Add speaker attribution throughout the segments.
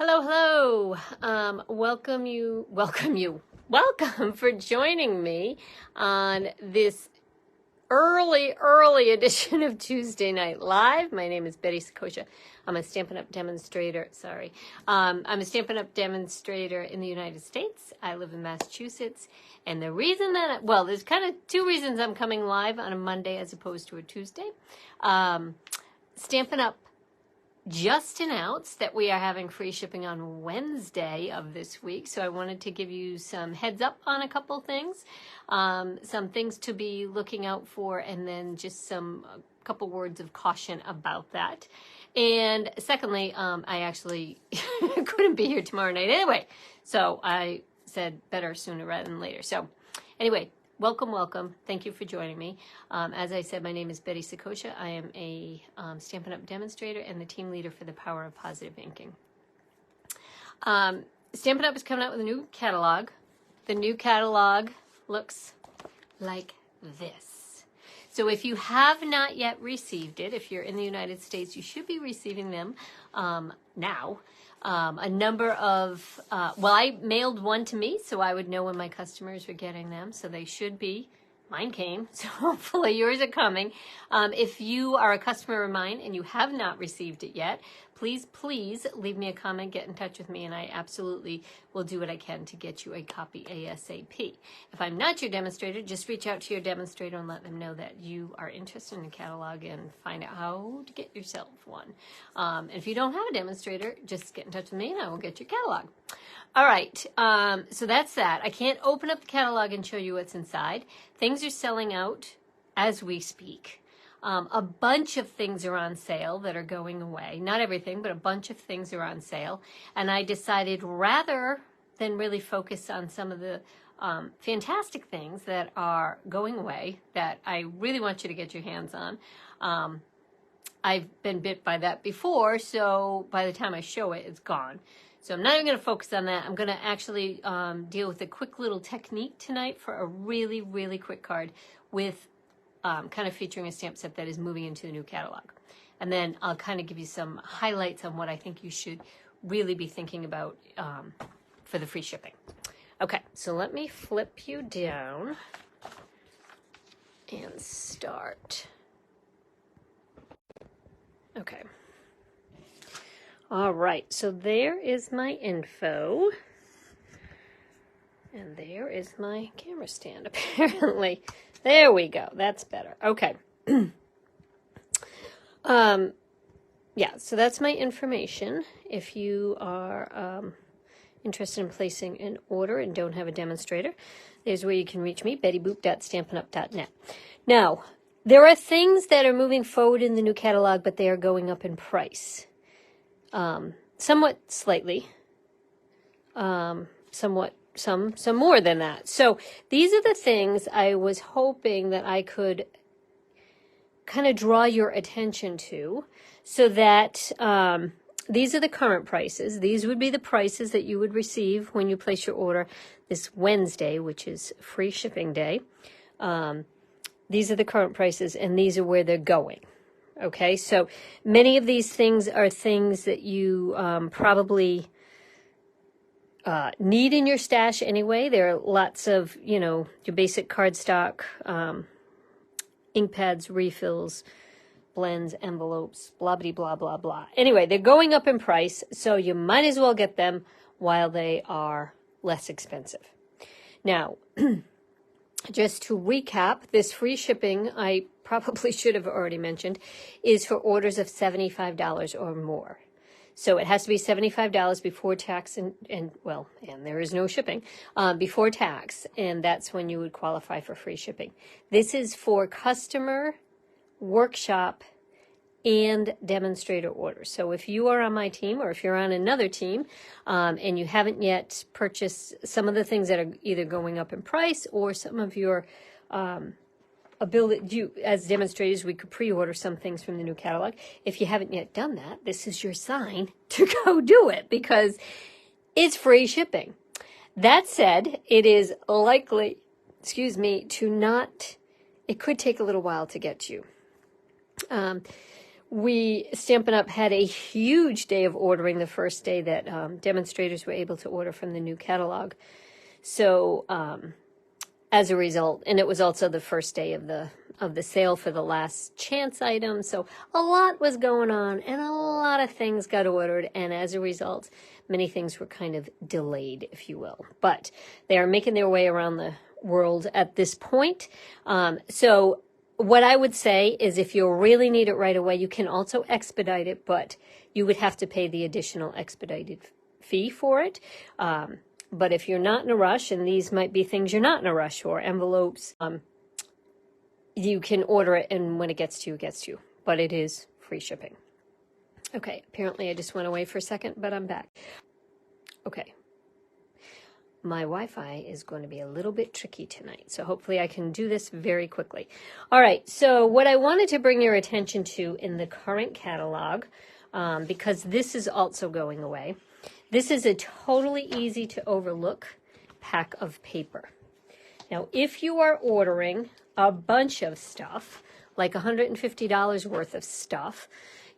Speaker 1: Hello, hello. Welcome for joining me on this early edition of Tuesday Night Live. My name is Betty Sakosha. I'm a Stampin' Up! Demonstrator. I'm a Stampin' Up! Demonstrator in the United States. I live in Massachusetts. And the reason that, there's kind of two reasons I'm coming live on a Monday as opposed to a Tuesday. Stampin' Up! Just announced that we are having free shipping on Wednesday of this week. So I wanted to give you some heads up on a couple things, some things to be looking out for, and then just a couple words of caution about that. And secondly, I actually couldn't be here tomorrow night anyway. So I said better sooner rather than later. So anyway, welcome. Thank you for joining me. As I said, my name is Betty Sakosha. I am a Stampin' Up! Demonstrator and the team leader for the Power of Positive Inking. Stampin' Up! Is coming out with a new catalog. The new catalog looks like this. So if you have not yet received it, if you're in the United States, you should be receiving them now. A number of, I mailed one to me, so I would know when my customers are getting them, so they should be. Mine came, so hopefully yours are coming. If you are a customer of mine and you have not received it yet, please leave me a comment, get in touch with me, and I absolutely will do what I can to get you a copy ASAP. If I'm not your demonstrator, just reach out to your demonstrator and let them know that you are interested in the catalog and find out how to get yourself one. And if you don't have a demonstrator, just get in touch with me and I will get your catalog. All right, so that's that. I can't open up the catalog and show you what's inside. Things are selling out as we speak. A bunch of things are on sale that are going away. Not everything, but a bunch of things are on sale. And I decided rather than really focus on some of the fantastic things that are going away that I really want you to get your hands on. I've been bit by that before, so by the time I show it, it's gone. So I'm not even going to focus on that. I'm going to actually deal with a quick little technique tonight for a really quick card with kind of featuring a stamp set that is moving into the new catalog. And then I'll kind of give you some highlights on what I think you should really be thinking about for the free shipping. Okay, so let me flip you down and start. Okay. All right, so there is my info. And there is my camera stand, apparently. There we go. That's better. Okay. Yeah, so that's my information. If you are interested in placing an order and don't have a demonstrator, there's where you can reach me, bettyboop.stampinup.net. Now, there are things that are moving forward in the new catalog, but they are going up in price. Somewhat slightly. Some more than that. So these are the things I was hoping that I could kind of draw your attention to so that these are the current prices. These would be the prices that you would receive when you place your order this Wednesday, which is free shipping day. These are the current prices, and these are where they're going. Okay, so many of these things are things that you probably need in your stash anyway. There are lots of, your basic cardstock, ink pads, refills, blends, envelopes, blah, blah, blah, blah. Anyway, they're going up in price, so you might as well get them while they are less expensive. Now, just to recap, this free shipping, I probably should have already mentioned, is for orders of $75 or more. So it has to be $75 before tax and there is no shipping, before tax, and that's when you would qualify for free shipping. This is for customer, workshop, and demonstrator orders. So if you are on my team or if you're on another team and you haven't yet purchased some of the things that are either going up in price or some of your ability, as demonstrators, we could pre-order some things from the new catalog. If you haven't yet done that, this is your sign to go do it because it's free shipping. That said, it is likely, it could take a little while to get to you. Stampin' Up! Had a huge day of ordering the first day that demonstrators were able to order from the new catalog. So as a result, and it was also the first day of the sale for the last chance item. So a lot was going on and a lot of things got ordered. And as a result, many things were kind of delayed, if you will. But they are making their way around the world at this point. So what I would say is if you really need it right away, you can also expedite it, but you would have to pay the additional expedited fee for it. But if you're not in a rush, and these might be things you're not in a rush for, envelopes, you can order it, and when it gets to you, it gets to you. But it is free shipping. Okay, apparently I just went away for a second, but I'm back. Okay. My Wi-Fi is going to be a little bit tricky tonight, so hopefully I can do this very quickly. All right, so what I wanted to bring your attention to in the current catalog, because this is also going away, this is a totally easy to overlook pack of paper. Now, if you are ordering a bunch of stuff, like $150 worth of stuff,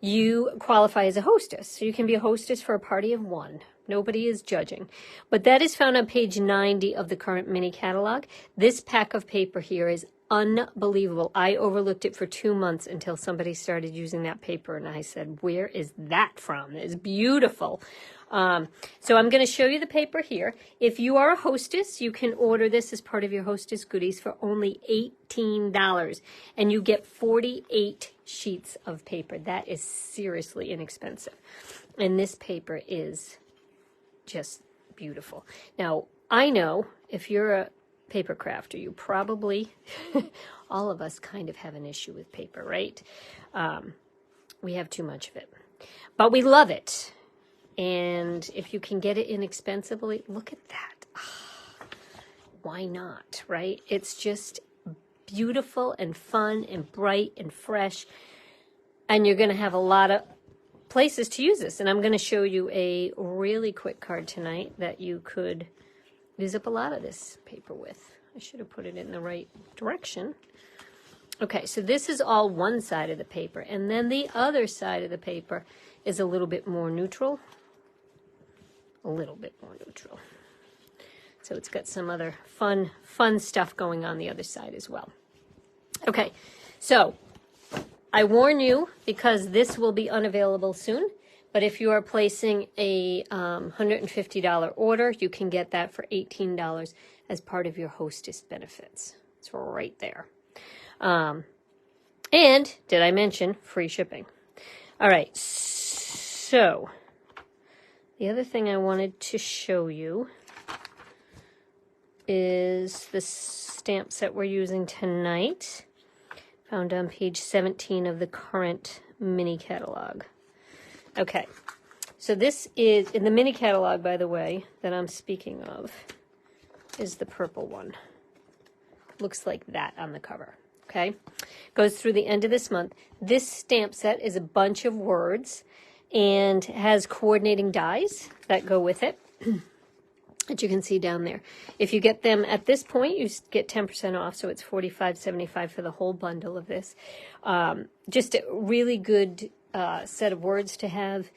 Speaker 1: you qualify as a hostess. So you can be a hostess for a party of one. Nobody is judging. But that is found on page 90 of the current mini catalog. This pack of paper here is unbelievable. I overlooked it for 2 months until somebody started using that paper, and I said, where is that from? It's beautiful. So I'm going to show you the paper here. If you are a hostess, you can order this as part of your hostess goodies for only $18, and you get 48 sheets of paper. That is seriously inexpensive. And this paper is just beautiful. Now, I know if you're a paper crafter, you probably, all of us kind of have an issue with paper, right? We have too much of it, but we love it. And if you can get it inexpensively, look at that. Why not, right? It's just beautiful and fun and bright and fresh. And you're going to have a lot of places to use this. And I'm going to show you a really quick card tonight that you could use up a lot of this paper with. I should have put it in the right direction. Okay, so this is all one side of the paper. And then the other side of the paper is a little bit more neutral. A little bit more neutral. So it's got some other fun stuff going on the other side as well. Okay, so I warn you, because this will be unavailable soon, but if you are placing a $150 order, you can get that for $18 as part of your hostess benefits. It's right there. And did I mention free shipping? All right, so the other thing I wanted to show you is the stamp set we're using tonight, found on page 17 of the current mini catalog. Okay, so this is, in the mini catalog, by the way, that I'm speaking of, is the purple one. Looks like that on the cover, okay? Goes through the end of this month. This stamp set is a bunch of words and has coordinating dies that go with it that you can see down there. If you get them at this point, you get 10% off, so it's $45.75 for the whole bundle of this. Just a really good set of words to have.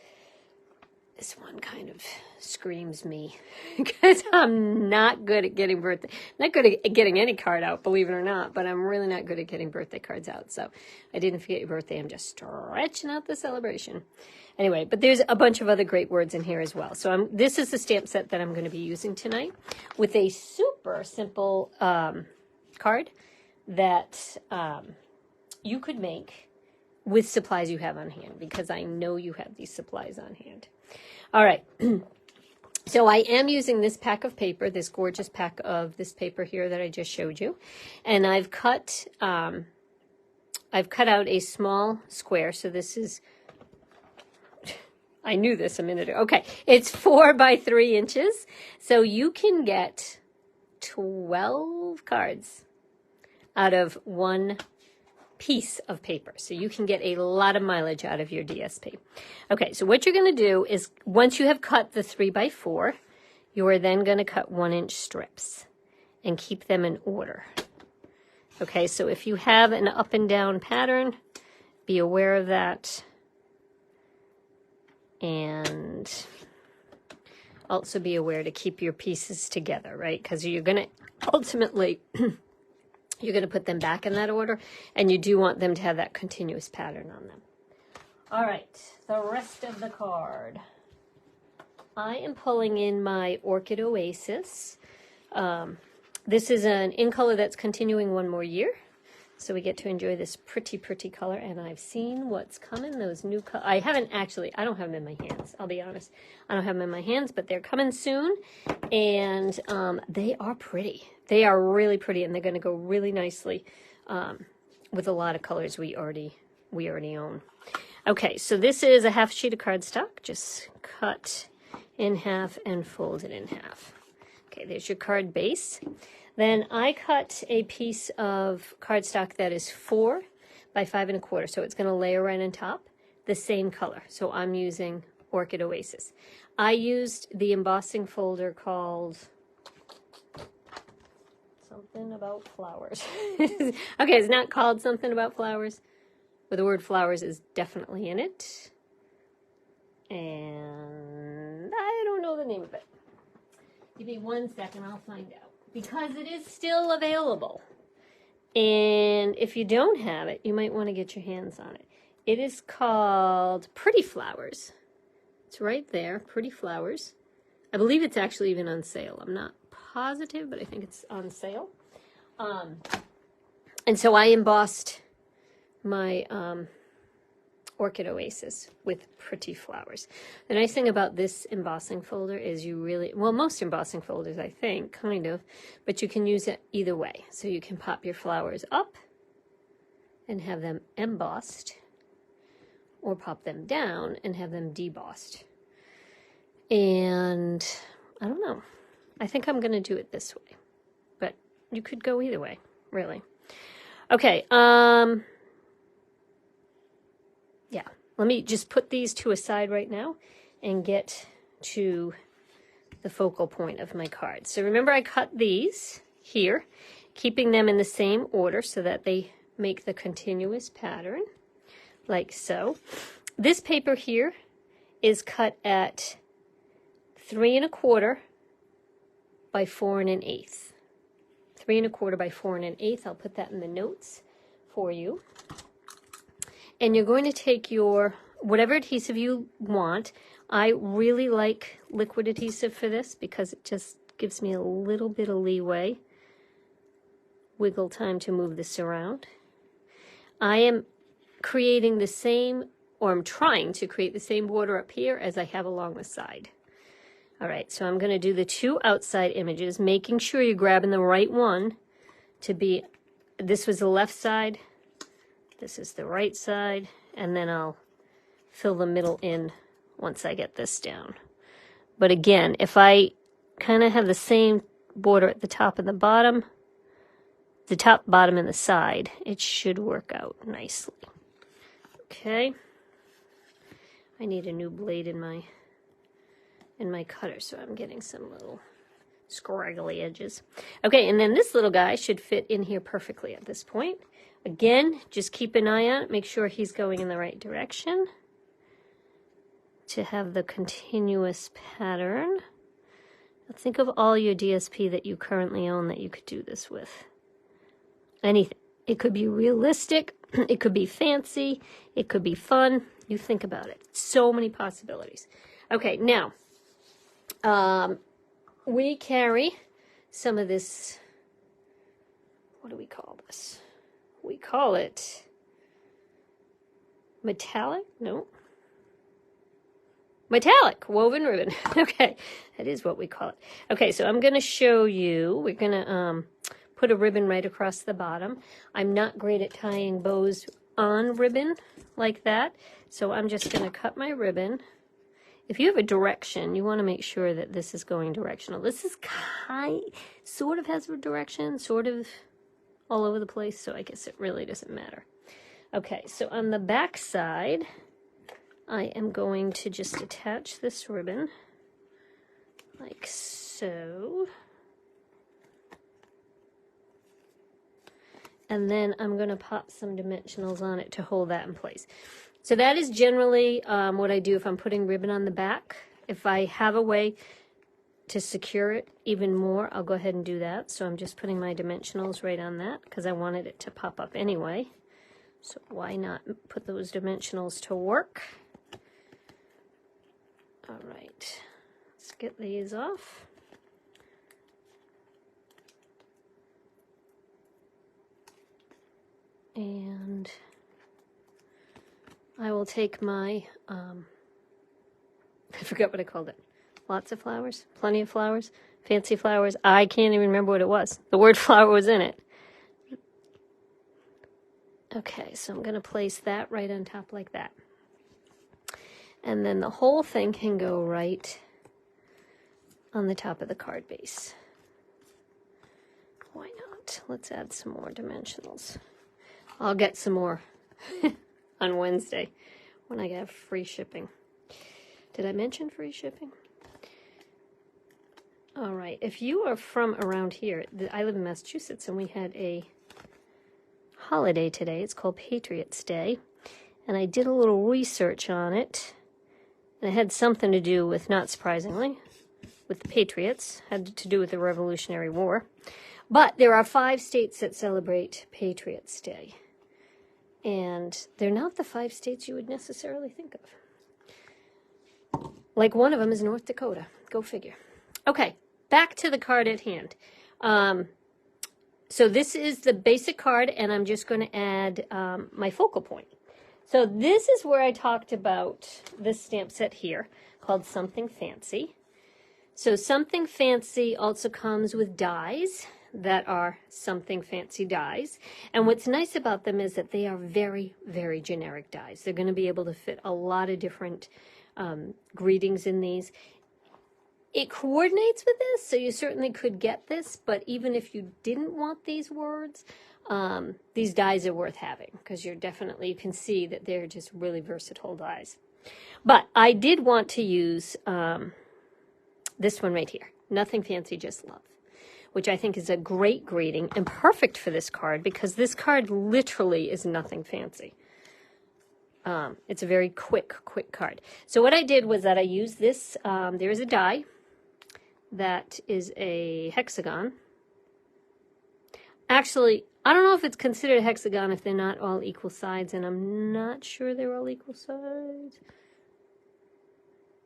Speaker 1: This one kind of screams me because I'm not good at getting not good at getting any card out, believe it or not, but I'm really not good at getting birthday cards out. So I didn't forget your birthday. I'm just stretching out the celebration. Anyway, but there's a bunch of other great words in here as well. So this is the stamp set that I'm going to be using tonight with a super simple card that you could make with supplies you have on hand, because I know you have these supplies on hand. All right. So I am using this pack of paper, this gorgeous pack of this paper here that I just showed you. And I've cut out a small square. So this is, I knew this a minute ago. Okay, it's 4 by 3 inches. So you can get 12 cards out of one piece of paper. So you can get a lot of mileage out of your DSP. Okay, so what you're going to do is, once you have cut the 3 by 4, you are then going to cut 1-inch strips and keep them in order. Okay, so if you have an up and down pattern, be aware of that. And also be aware to keep your pieces together, right? Because you're going to ultimately, you're going to put them back in that order, and you do want them to have that continuous pattern on them. All right, the rest of the card. I am pulling in my Orchid Oasis. This is an in color that's continuing one more year. So we get to enjoy this pretty, pretty color. And I've seen what's coming, those new colors. I haven't actually, I don't have them in my hands. I'll be honest. I don't have them in my hands, but they're coming soon. And they are pretty. They are really pretty, and they're going to go really nicely with a lot of colors we already own. Okay, so this is a half sheet of cardstock. Just cut in half and fold it in half. Okay, there's your card base. Then I cut a piece of cardstock that is 4 by 5 1/4, so it's going to layer right on top, the same color. So I'm using Orchid Oasis. I used the embossing folder called Something About Flowers. Okay, it's not called Something About Flowers, but the word flowers is definitely in it. And I don't know the name of it. Give me 1 second, I'll find out. Because it is still available. And if you don't have it, you might want to get your hands on it. It is called Pretty Flowers. It's right there, Pretty Flowers. I believe it's actually even on sale. I'm not positive, but I think it's on sale. And so I embossed my Orchid Oasis with Pretty Flowers. The nice thing about this embossing folder is you really, well, most embossing folders, I think, kind of, but you can use it either way. So you can pop your flowers up and have them embossed, or pop them down and have them debossed. And I don't know. I think I'm going to do it this way, but you could go either way, really. Okay, yeah, let me just put these to a side right now and get to the focal point of my card. So remember, I cut these here, keeping them in the same order so that they make the continuous pattern, like so. This paper here is cut at 3 1/4 by 4 1/8. 3 1/4 by 4 1/8. I'll put that in the notes for you. And you're going to take your, whatever adhesive you want. I really like liquid adhesive for this because it just gives me a little bit of leeway, wiggle time to move this around. I am creating the same, or I'm trying to create the same border up here as I have along the side. All right, so I'm going to do the 2 outside images, making sure you're grabbing the right one to be, this was the left side, this is the right side, and then I'll fill the middle in once I get this down. But again, if I kind of have the same border at the top and the bottom, the top, bottom, and the side, it should work out nicely. Okay. I need a new blade in my cutter, so I'm getting some little scraggly edges. Okay, and then this little guy should fit in here perfectly at this point. Again, just keep an eye on it. Make sure he's going in the right direction to have the continuous pattern. Now think of all your DSP that you currently own that you could do this with. Anything. It could be realistic. It could be fancy. It could be fun. You think about it. So many possibilities. Okay, now, we carry some of this, what do we call this? We call it metallic? No. Metallic woven ribbon. Okay, that is what we call it. Okay, so I'm going to show you, we're going to put a ribbon right across the bottom. I'm not great at tying bows on ribbon like that, so I'm just going to cut my ribbon. If you have a direction, you want to make sure that this is going directional. This is sort of has a direction, sort of all over the place, so I guess it really doesn't matter. Okay, so on the back side, I am going to just attach this ribbon like so. And then I'm going to pop some dimensionals on it to hold that in place. So that is generally what I do if I'm putting ribbon on the back. If I have a way to secure it even more, I'll go ahead and do that. So I'm just putting my dimensionals right on that because I wanted it to pop up anyway. So why not put those dimensionals to work? All right, let's get these off. And I will take my, I forgot what I called it. Lots of flowers, plenty of flowers, fancy flowers. I can't even remember what it was. The word flower was in it. Okay, so I'm going to place that right on top like that. And then the whole thing can go right on the top of the card base. Why not? Let's add some more dimensionals. I'll get some more on Wednesday when I have free shipping. Did I mention free shipping? All right, if you are from around here, I live in Massachusetts, and we had a holiday today. It's called Patriots' Day, and I did a little research on it, and it had something to do with, not surprisingly, with the Patriots, had to do with the Revolutionary War. But there are 5 states that celebrate Patriots' Day, and they're not the 5 states you would necessarily think of. Like one of them is North Dakota. Go figure. Okay. Back to the card at hand. So this is the basic card, and I'm just going to add my focal point. So this is where I talked about this stamp set here called Something Fancy. So Something Fancy also comes with dies that are Something Fancy dies. And what's nice about them is that they are very, very generic dies. They're going to be able to fit a lot of different greetings in these. It coordinates with this, so you certainly could get this, but even if you didn't want these words, these dies are worth having because you can see that they're just really versatile dies. But I did want to use this one right here, Nothing Fancy, Just Love, which I think is a great greeting and perfect for this card because this card literally is nothing fancy. It's a very quick card. So what I did was that I used this, there is a die that is a hexagon. Actually, I don't know if it's considered a hexagon if they're not all equal sides, and I'm not sure they're all equal sides.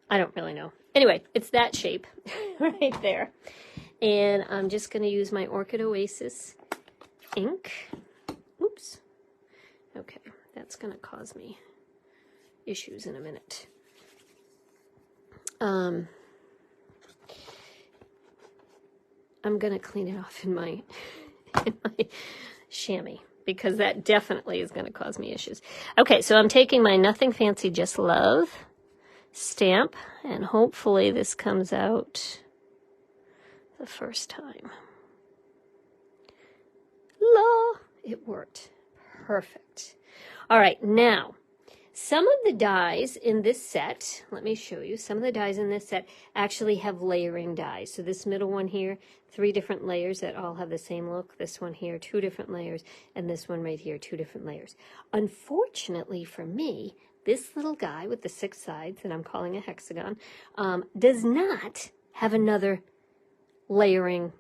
Speaker 1: I don't really know. Anyway, it's that shape right there. And I'm just going to use my Orchid Oasis ink. Oops. Okay, that's going to cause me issues in a minute. I'm going to clean it off in my chamois because that definitely is going to cause me issues. Okay, so I'm taking my Nothing Fancy, Just Love stamp, and hopefully this comes out the first time. La! It worked. Perfect. All right, now, some of the dies in this set, let me show you, some of the dies in this set actually have layering dies. So this middle one here, 3 different layers that all have the same look. This one here, 2 different layers, and this one right here, 2 different layers. Unfortunately for me, this little guy with the 6 sides that I'm calling a hexagon does not have another layering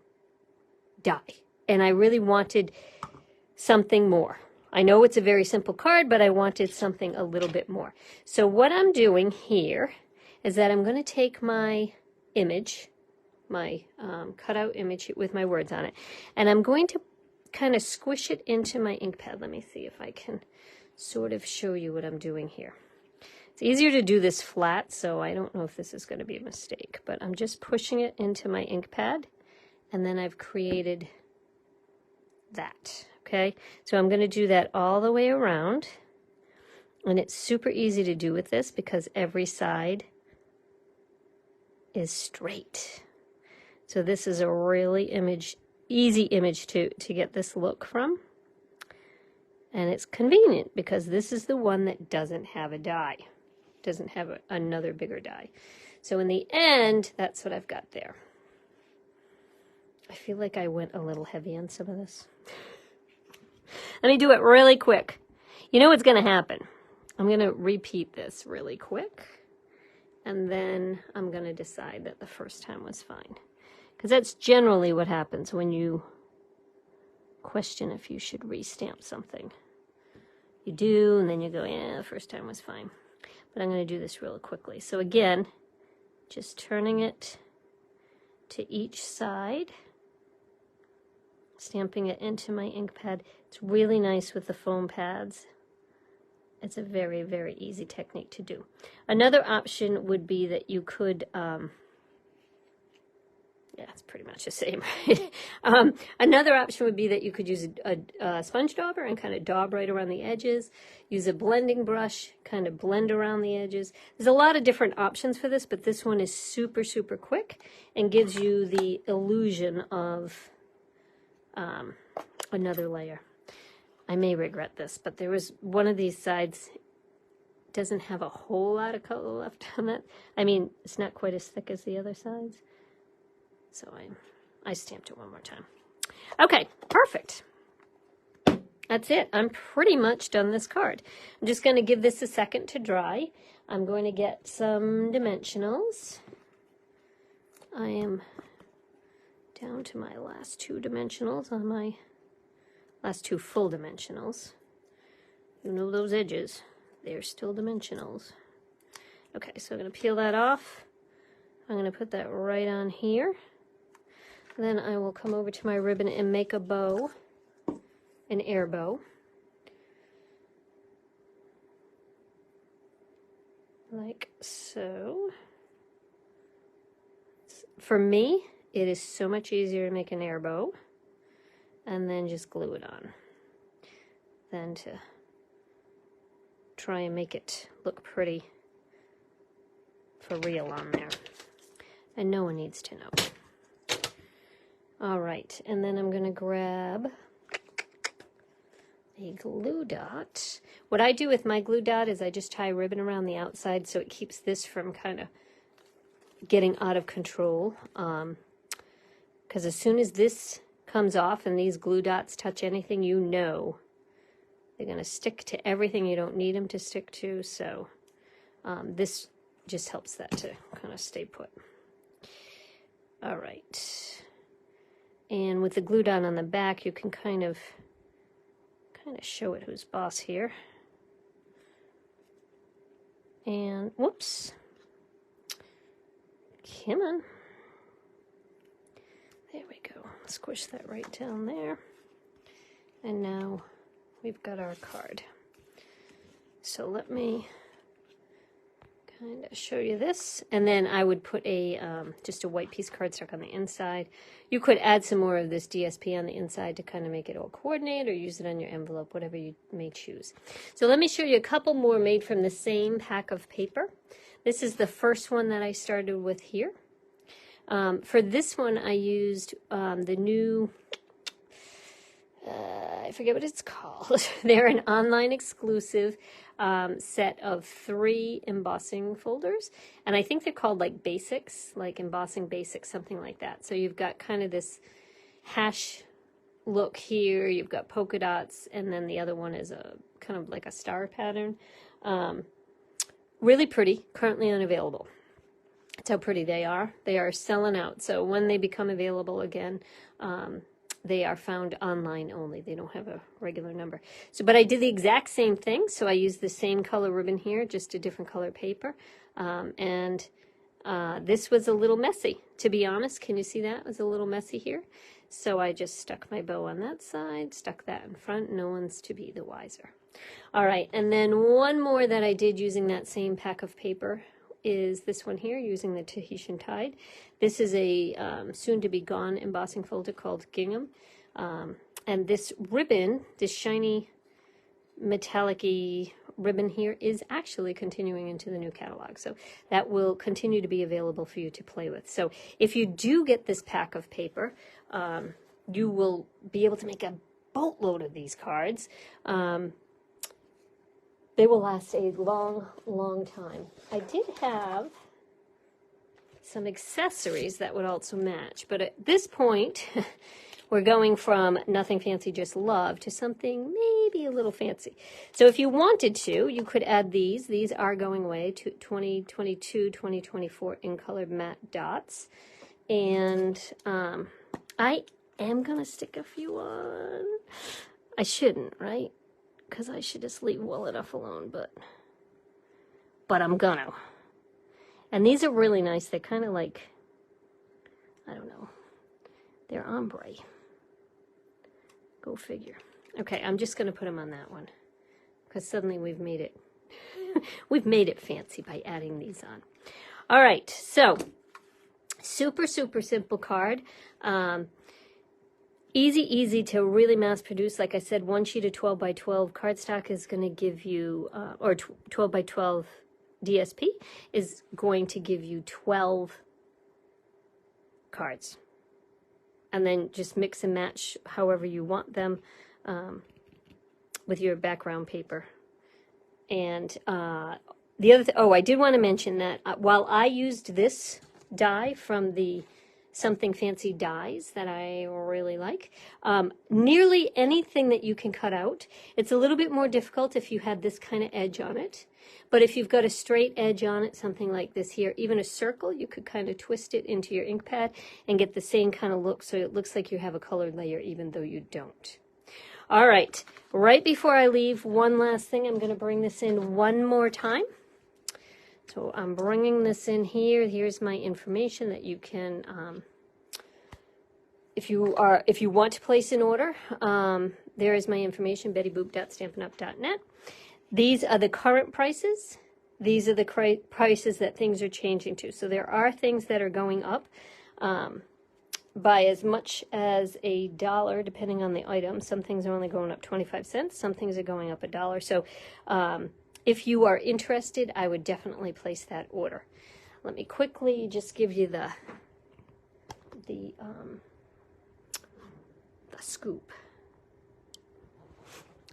Speaker 1: die. And I really wanted something more. I know it's a very simple card, but I wanted something a little bit more. So what I'm doing here is that I'm going to take my image, my cutout image with my words on it, and I'm going to kind of squish it into my ink pad. Let me see if I can sort of show you what I'm doing here. It's easier to do this flat, so I don't know if this is going to be a mistake, but I'm just pushing it into my ink pad, and then I've created that. Okay, so I'm going to do that all the way around, and it's super easy to do with this because every side is straight. So this is a really easy image to get this look from, and it's convenient because this is the one that doesn't have a die, doesn't have another bigger die. So in the end, that's what I've got there. I feel like I went a little heavy on some of this. Let me do it really quick. You know what's going to happen. I'm going to repeat this really quick. And then I'm going to decide that the first time was fine. Because that's generally what happens when you question if you should restamp something. You do, and then you go, yeah, the first time was fine. But I'm going to do this really quickly. So again, just turning it to each side, stamping it into my ink pad. It's really nice with the foam pads. It's a very, very easy technique to do. Another option would be that you could, yeah, it's pretty much the same. Another option would be that you could use a sponge dauber and kind of daub right around the edges. Use a blending brush, kind of blend around the edges. There's a lot of different options for this, but this one is super, super quick and gives you the illusion of another layer. I may regret this, but there was one of these sides doesn't have a whole lot of color left on it. I mean, it's not quite as thick as the other sides. So I stamped it one more time. Okay, perfect. That's it. I'm pretty much done this card. I'm just going to give this a second to dry. I'm going to get some dimensionals. I am down to my last two dimensionals on my last two full dimensionals. You know those edges, they're still dimensionals. Okay, so I'm going to peel that off. I'm going to put that right on here. Then I will come over to my ribbon and make a bow, an air bow. Like so. For me, it is so much easier to make an air bow and then just glue it on than to try and make it look pretty for real on there. And no one needs to know. All right, and then I'm going to grab a glue dot. What I do with my glue dot is I just tie a ribbon around the outside so it keeps this from kind of getting out of control. Because as soon as this comes off and these glue dots touch anything, you know they're going to stick to everything you don't need them to stick to. So this just helps that to kind of stay put. All right. And with the glue dot on the back, you can kind of show it who's boss here. And whoops. Come on. There we go. Squish that right down there. And now we've got our card. So let me kind of show you this. And then I would put a just a white piece cardstock on the inside. You could add some more of this DSP on the inside to kind of make it all coordinate, or use it on your envelope, whatever you may choose. So let me show you a couple more made from the same pack of paper. This is the first one that I started with here. For this one, I used the new, I forget what it's called. They're an online exclusive set of 3 embossing folders. And I think they're called like basics, like embossing basics, something like that. So you've got kind of this hash look here. You've got polka dots. And then the other one is a kind of like a star pattern. Really pretty, currently unavailable. That's how pretty they are. They are selling out. So when they become available again, they are found online only. They don't have a regular number. So, but I did the exact same thing. So I used the same color ribbon here, just a different color paper. This was a little messy, to be honest. Can you see that? It was a little messy here. So I just stuck my bow on that side, stuck that in front. No one's to be the wiser. All right, and then one more that I did using that same pack of paper is this one here, using the Tahitian Tide. This is a soon-to-be-gone embossing folder called Gingham. And this ribbon, this shiny metallic-y ribbon here, is actually continuing into the new catalog. So that will continue to be available for you to play with. So if you do get this pack of paper, you will be able to make a boatload of these cards. They will last a long, long time. I did have some accessories that would also match, but at this point, we're going from nothing fancy, just love, to something maybe a little fancy. So if you wanted to, you could add these. These are going away to 2022, 2024 in colored matte dots. And I am going to stick a few on. I shouldn't, right? Because I should just leave well enough alone, but I'm gonna. And these are really nice. They're kind of like, I don't know, they're ombre. Go figure. Okay, I'm just gonna put them on that one because suddenly we've made it we've made it fancy by adding these on. All right, so super simple card. Easy to really mass produce. Like I said, one sheet of 12 by 12 cardstock is going to give you, or 12 by 12 DSP is going to give you 12 cards. And then just mix and match however you want them with your background paper. And the other thing, I did want to mention that while I used this die from the Something Fancy dies that I really like. Nearly anything that you can cut out. It's a little bit more difficult if you had this kind of edge on it. But if you've got a straight edge on it, something like this here, even a circle, you could kind of twist it into your ink pad and get the same kind of look so it looks like you have a colored layer even though you don't. All right, right before I leave, one last thing. I'm going to bring this in one more time. So I'm bringing this in here. Here's my information that you can, if you want to place an order, there is my information, bettyboop.stampinup.net. These are the current prices. These are the prices that things are changing to. So there are things that are going up by as much as $1, depending on the item. Some things are only going up 25 cents. Some things are going up $1. So if you are interested, I would definitely place that order. Let me quickly just give you the scoop.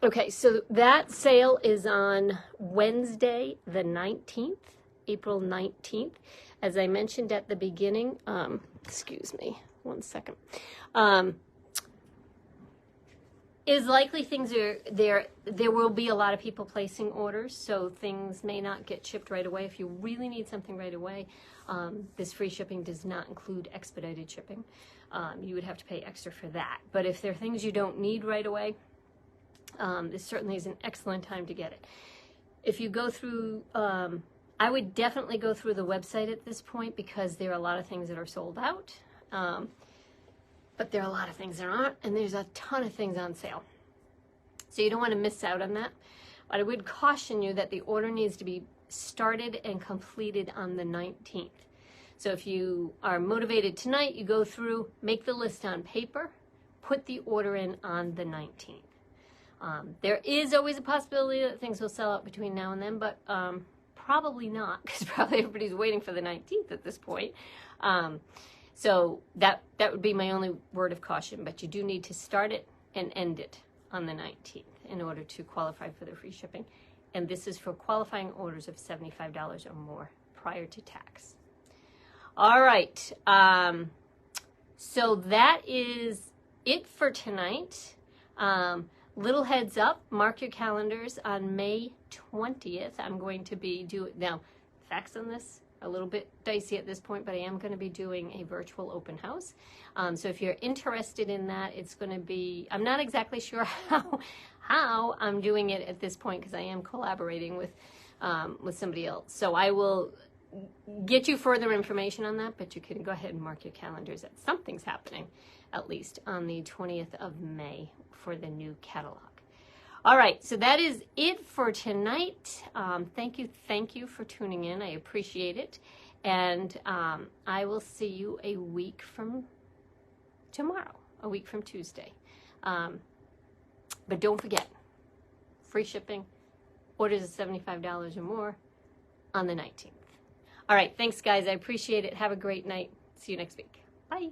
Speaker 1: Okay, so that sale is on Wednesday, the 19th, April 19th. As I mentioned at the beginning, excuse me, one second. Is likely things are there will be a lot of people placing orders, so things may not get shipped right away. If you really need something right away, this free shipping does not include expedited shipping. You would have to pay extra for that. But if there are things you don't need right away, this certainly is an excellent time to get it. If you go through, I would definitely go through the website at this point because there are a lot of things that are sold out. But there are a lot of things that aren't, and there's a ton of things on sale. So you don't want to miss out on that. But I would caution you that the order needs to be started and completed on the 19th. So if you are motivated tonight, you go through, make the list on paper, put the order in on the 19th. There is always a possibility that things will sell out between now and then, but probably not, because probably everybody's waiting for the 19th at this point. So that would be my only word of caution, but you do need to start it and end it on the 19th in order to qualify for the free shipping. And this is for qualifying orders of $75 or more prior to tax. All right, so that is it for tonight. Little heads up, mark your calendars on May 20th. I'm going to be doing, now, facts on this, a little bit dicey at this point, but I am going to be doing a virtual open house. So if you're interested in that, it's going to be, I'm not exactly sure how I'm doing it at this point because I am collaborating with somebody else. So I will get you further information on that, but you can go ahead and mark your calendars that something's happening at least on the 20th of May for the new catalog. All right, so that is it for tonight. Thank you for tuning in. I appreciate it. And I will see you a week from tomorrow, a week from Tuesday. But don't forget, free shipping, orders of $75 or more on the 19th. All right, thanks guys. I appreciate it. Have a great night. See you next week. Bye.